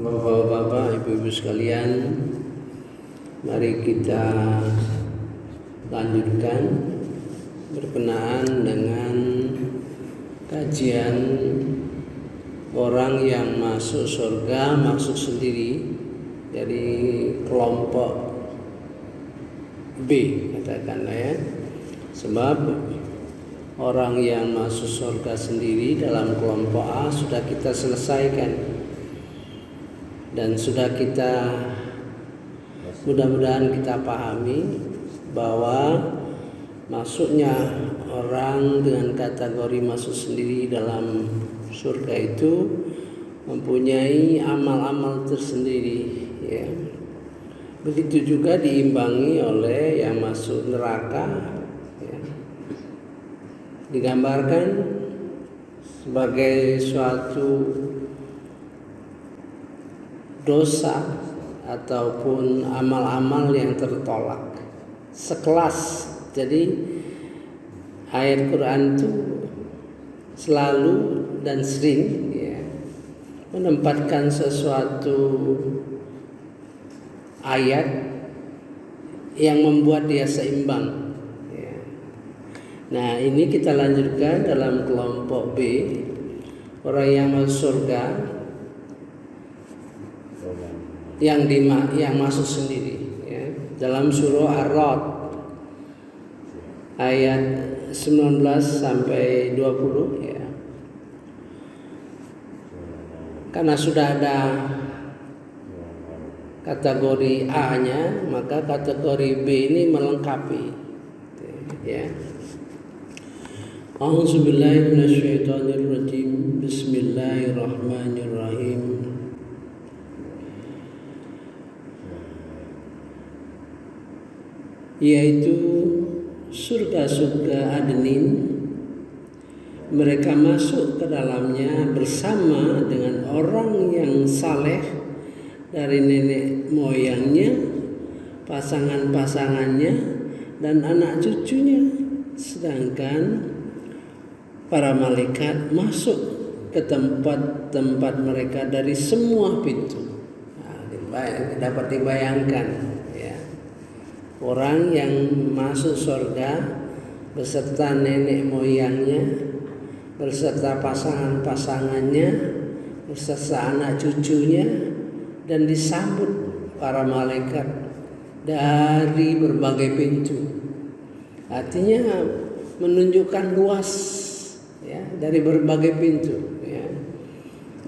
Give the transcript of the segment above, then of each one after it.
Bapak-bapak, ibu-ibu sekalian, mari kita lanjutkan berkenaan dengan kajian orang yang masuk surga masuk sendiri dari kelompok B, katakanlah ya. Sebab orang yang masuk surga sendiri dalam kelompok A sudah kita selesaikan dan sudah kita mudah-mudahan kita pahami bahwa masuknya orang dengan kategori masuk sendiri dalam surga itu mempunyai amal-amal tersendiri ya. Begitu juga diimbangi oleh yang masuk neraka ya. Digambarkan sebagai suatu dosa ataupun amal-amal yang tertolak sekelas. Jadi ayat Quran itu selalu dan sering ya, menempatkan sesuatu ayat yang membuat dia seimbang ya. Nah ini kita lanjutkan dalam kelompok B, orang yang masuk surga yang masuk sendiri ya. Dalam surah Ar-Ra'd ayat 19 sampai 20 ya. Karena sudah ada kategori A-nya, maka kategori B ini melengkapi ya. A'udzubillahi minasyaitonirrajim. Bismillahirrahmanirrahim. Yaitu surga-surga Adnin, mereka masuk ke dalamnya bersama dengan orang yang saleh dari nenek moyangnya, pasangan-pasangannya dan anak cucunya. Sedangkan para malaikat masuk ke tempat-tempat mereka dari semua pintu. Dapat dibayangkan orang yang masuk surga beserta nenek moyangnya, beserta pasangan-pasangannya, beserta anak cucunya, dan disambut para malaikat dari berbagai pintu. Artinya menunjukkan luas ya, dari berbagai pintu ya.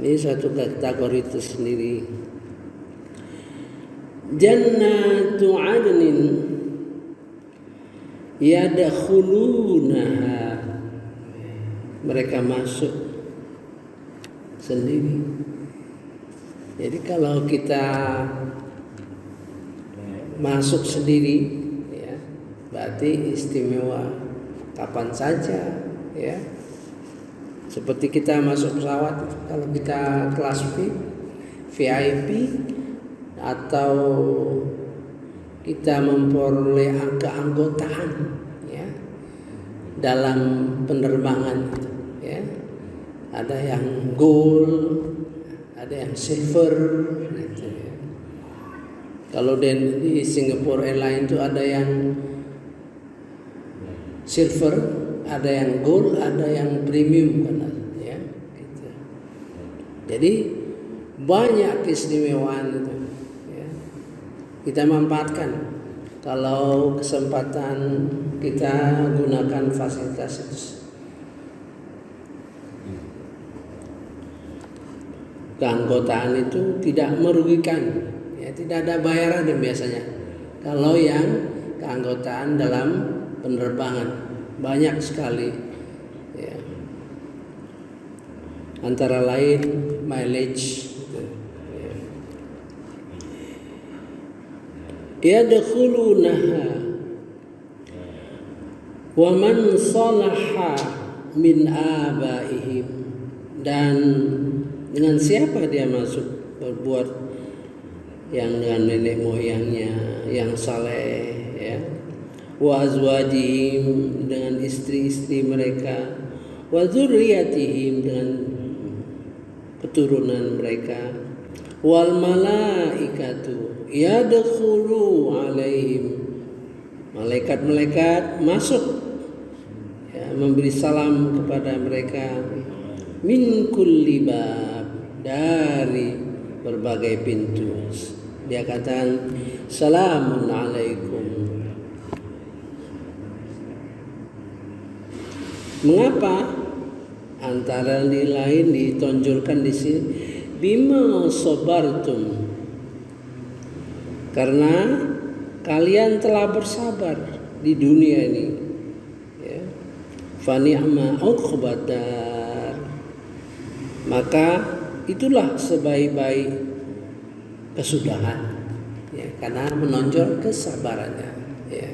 Ini satu kategori tersendiri. Jannatu adnin yadkhulunaha, mereka masuk sendiri. Jadi kalau kita masuk sendiri ya, berarti istimewa kapan saja ya. Seperti kita masuk pesawat, kalau kita kelas VIP atau kita memperoleh keanggotaan ya dalam penerbangan ya. Ada yang gold, ada yang silver gitu ya. Kalau di Singapore Airlines itu ada yang silver, ada yang gold, ada yang premium kan ya gitu. Jadi banyak keistimewaan itu. Kita manfaatkan kalau kesempatan kita gunakan fasilitas itu. Keanggotaan itu tidak merugikan, ya, tidak ada bayaran biasanya. Kalau yang keanggotaan dalam penerbangan banyak sekali, ya. Antara lain mileage. Yadkhulunaha wa man salaha min abaihim, dan dengan siapa dia masuk berbuat yang dengan nenek moyangnya yang saleh ya. Wa azwajihim, dengan istri-istri mereka, wa dzurriyyatihim, dengan keturunan mereka, wal malaikatu yadkhulu alaihim, malaikat-malaikat masuk ya, memberi salam kepada mereka, min kulli bab, dari berbagai pintu. Dia katakan salamun alaikum. Mengapa? Antara lain ditonjolkan di sini bima sabartum, karena kalian telah bersabar di dunia ini. Ya. Fa ni'ma uqbadar, maka itulah sebaik-baik kesudahan. Ya, karena menonjol kesabarannya. Ya.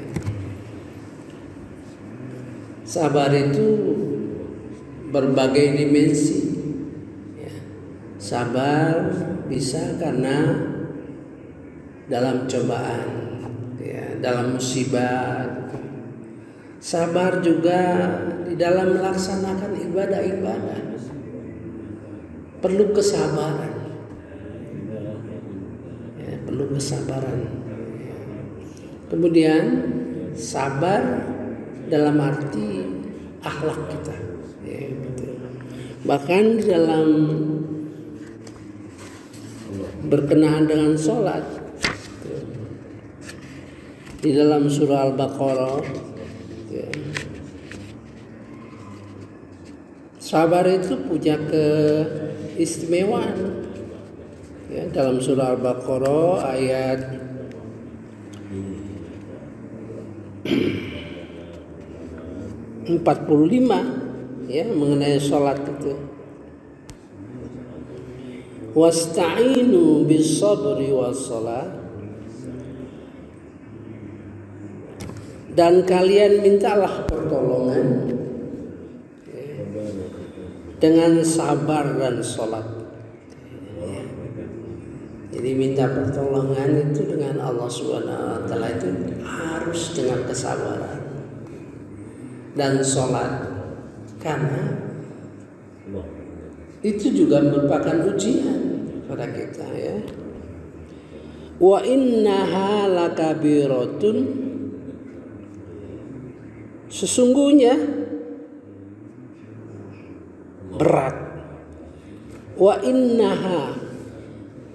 Sabar itu berbagai dimensi. Ya. Sabar bisa karena dalam cobaan, ya, dalam musibah. Sabar juga di dalam melaksanakan ibadah-ibadah. Perlu kesabaran. Ya, perlu kesabaran. Ya. Kemudian sabar dalam arti akhlak kita. Ya, betul. Bahkan di dalam berkenaan dengan sholat, di dalam surah Al-Baqarah, ya, sabar itu punya keistimewaan. Ya, dalam surah Al-Baqarah ayat 45 ya, mengenai sholat itu. Wasta'inu bis sabri was shalah, dan kalian mintalah pertolongan dengan sabar dan sholat. Jadi minta pertolongan itu dengan Allah Subhanahu wa Ta'ala itu harus dengan kesabaran dan sholat, karena itu juga merupakan ujian pada kita ya. Wa innaha lakabiratun, sesungguhnya berat. Wa innaha,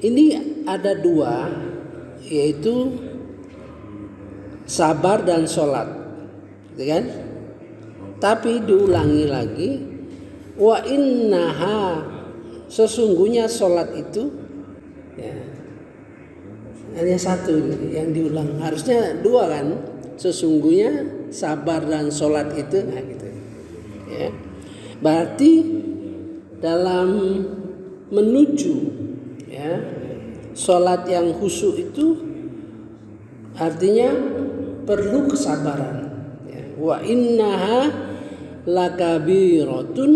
ini ada dua, yaitu sabar dan sholat, gitu kan? Tapi diulangi lagi, wa innaha, sesungguhnya sholat itu, ya, hanya satu yang diulang, harusnya dua kan? Sesungguhnya sabar dan sholat itu, nah gitu. Ya. Berarti dalam menuju ya sholat yang khusyuk itu artinya perlu kesabaran. Ya. Wa innaha lakabiratun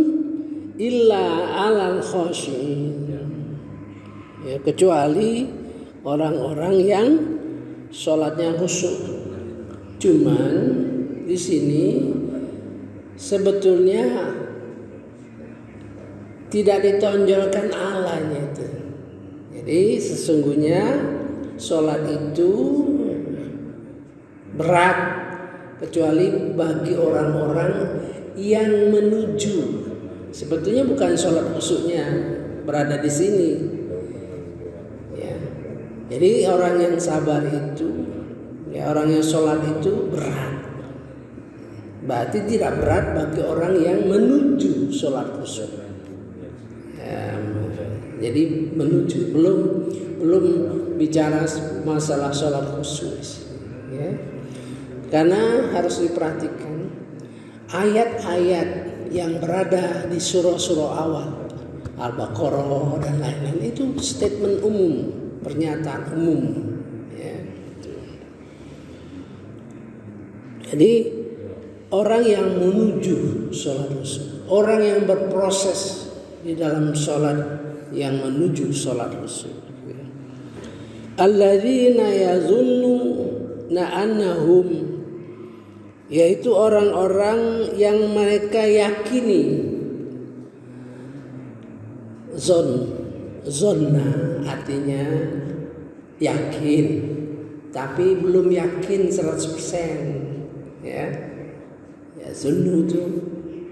illa alal khashin, ya, kecuali orang-orang yang sholatnya khusyuk. Cuman di sini sebetulnya tidak ditonjolkan Allahnya itu. Jadi sesungguhnya sholat itu berat kecuali bagi orang-orang yang menuju. Sebetulnya bukan sholat khusyuknya berada di sini. Ya. Jadi orang yang sabar itu, ya, orang yang sholat itu berat. Berarti tidak berat bagi orang yang menuju sholat khusyuk. Ya, jadi menuju, belum bicara masalah sholat khusyuk. Ya. Karena harus diperhatikan ayat-ayat yang berada di surah-surah awal Al-Baqarah dan lain-lain itu statement umum, pernyataan umum. Ya. Jadi orang yang menuju sholat khusyuk, orang yang berproses di dalam sholat yang menuju sholat khusyuk, ya. Alladzina yazunnuna annahum, yaitu orang-orang yang mereka yakini, zon Zonna artinya yakin, tapi belum yakin 100%. Ya, zunnu itu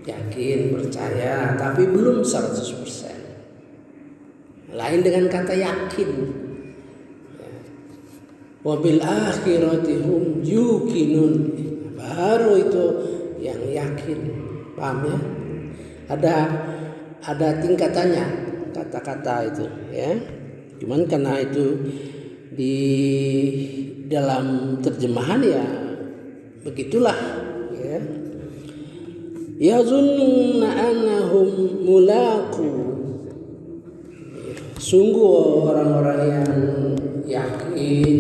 yakin, percaya, tapi belum 100%. Lain dengan kata yakin. Wabil akhirati hum yuqinun, baru itu yang yakin. Paham ya? Ada tingkatannya kata-kata itu ya. Cuman karena itu di dalam terjemahan ya begitulah ya. Yazunnuna annahum mulaqu, sungguh orang-orang yang yakin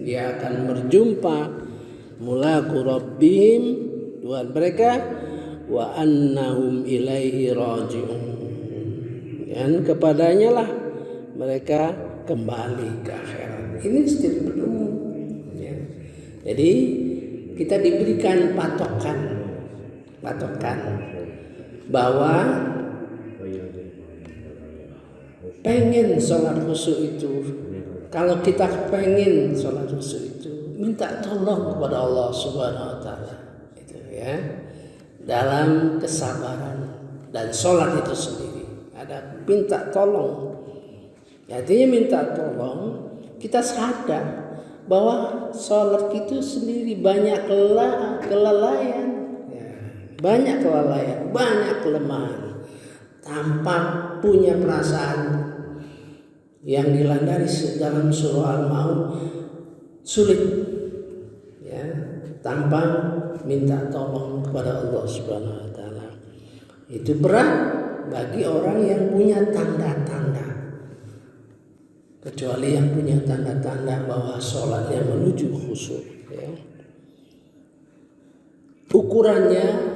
dia akan berjumpa mulaqu rabbihim, Tuhan mereka, wa annahum ilaihi raji'un, dan kepadanya lah mereka kembali ke akhirat. Ini secara umum ya. Jadi kita diberikan patokan bahwa pengen sholat khusyuk itu, kalau kita pengen sholat khusyuk itu, minta tolong kepada Allah Subhanahu wa Ta'ala itu ya, dalam kesabaran dan sholat itu sendiri ada minta tolong. Artinya minta tolong, kita sadar bahwa sholat itu sendiri banyak kelalaian, banyak kelalaian, banyak kelemahan, tanpa punya perasaan yang dilandari dalam surah Al-Maun sulit ya, tanpa minta tolong kepada Allah Subhanahu wa Ta'ala. Itu berat bagi orang yang punya tanda-tanda, kecuali yang punya tanda-tanda bahwa sholatnya menuju khusyuk ya. Ukurannya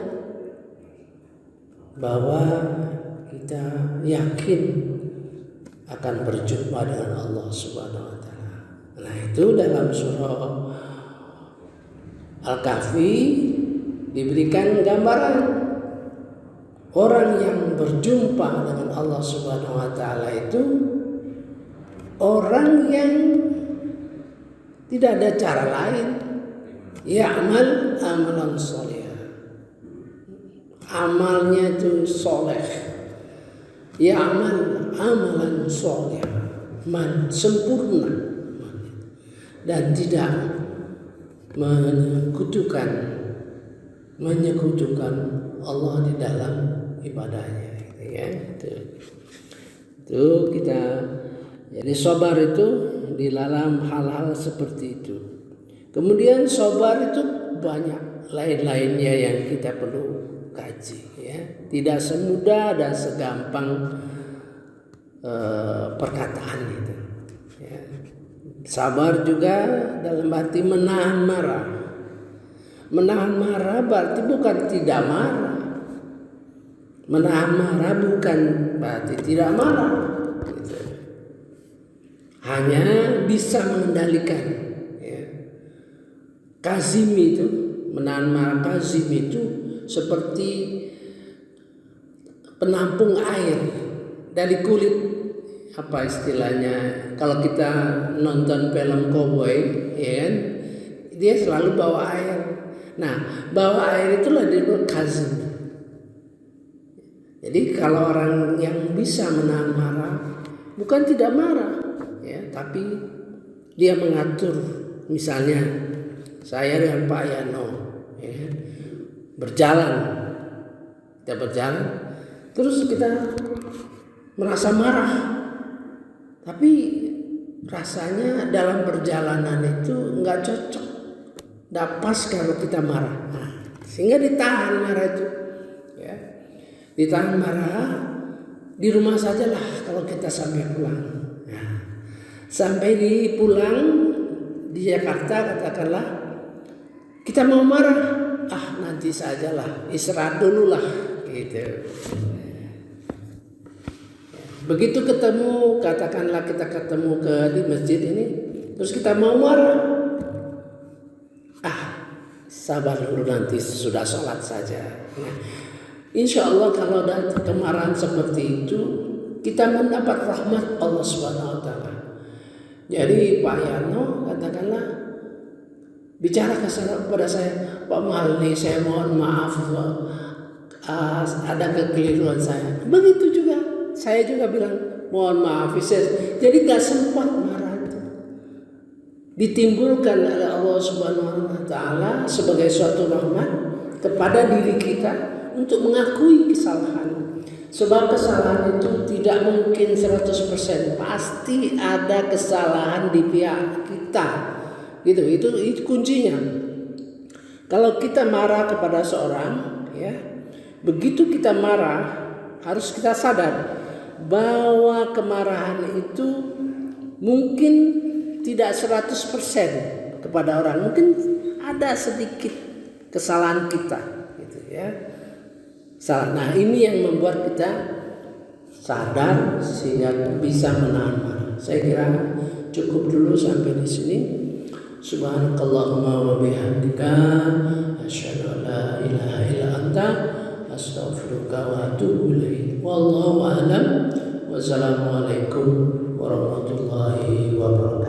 bahwa kita yakin akan berjumpa dengan Allah Subhanahu wa Ta'ala. Nah, itu dalam surah Al-Kahfi diberikan gambaran orang yang berjumpa dengan Allah Subhanahu wa Ta'ala itu orang yang tidak ada cara lain, ya'mal amalan sholih, amalnya itu soleh, ya'mal amalan sholih, sempurna, dan tidak menyekutukan Allah di dalam ibadahnya ya. Itu kita, jadi sabar itu di dalam hal-hal seperti itu. Kemudian sabar itu banyak lain-lainnya yang kita perlu kaji ya. Tidak semudah dan segampang perkataan itu ya. Sabar juga dalam arti menahan marah. Menahan marah berarti bukan tidak marah. Menahan marah bukan berarti tidak marah gitu. Hanya bisa mengendalikan ya. Kazim itu, menahan marah kazim itu seperti penampung air dari kulit, apa istilahnya, kalau kita nonton film cowboy ya, dia selalu bawa air. Nah, bawa air itulah disebut kazim. Jadi kalau orang yang bisa menahan marah, bukan tidak marah ya, tapi dia mengatur. Misalnya saya dengan Pak Yano ya, kita berjalan, terus kita merasa marah, tapi rasanya dalam perjalanan itu nggak cocok, nggak pas kalau kita marah, sehingga ditahan marah itu, ya, ditahan marah di rumah sajalah kalau kita sampai pulang. Sampai di pulang di Jakarta katakanlah kita mau marah, nanti sajalah, istirahat dulu lah gitu. Begitu ketemu, katakanlah kita ketemu di masjid ini, terus kita mau marah, sabar dulu, nanti sudah sholat saja. Insya Allah kalau ada kemarahan seperti itu, kita mendapat rahmat Allah Subhanahu wa taala. Jadi Pak Yano katakanlah bicara kepada saya, Pak Mahalni, saya mohon maaf ada kekeliruan saya. Begitu juga saya juga bilang mohon maaf. Jadi gak sempat marah itu. Ditimbulkan oleh Allah Subhanahu wa taala sebagai suatu rahmat kepada diri kita untuk mengakui kesalahan. Sebab kesalahan itu tidak mungkin 100%, pasti ada kesalahan di pihak kita. Gitu, itu kuncinya. Kalau kita marah kepada seorang, ya, begitu kita marah, harus kita sadar bahwa kemarahan itu mungkin tidak 100% kepada orang, mungkin ada sedikit kesalahan kita, gitu ya. Nah, ini yang membuat kita sadar sehingga bisa menahan marah. Saya kira cukup dulu sampai di sini. Subhanakallahumma wa bihamdika asyhadu an la ilaha illa anta astaghfiruka wa atubu ilaik. Wallahu a'lam. Wassalamualaikum warahmatullahi wabarakatuh.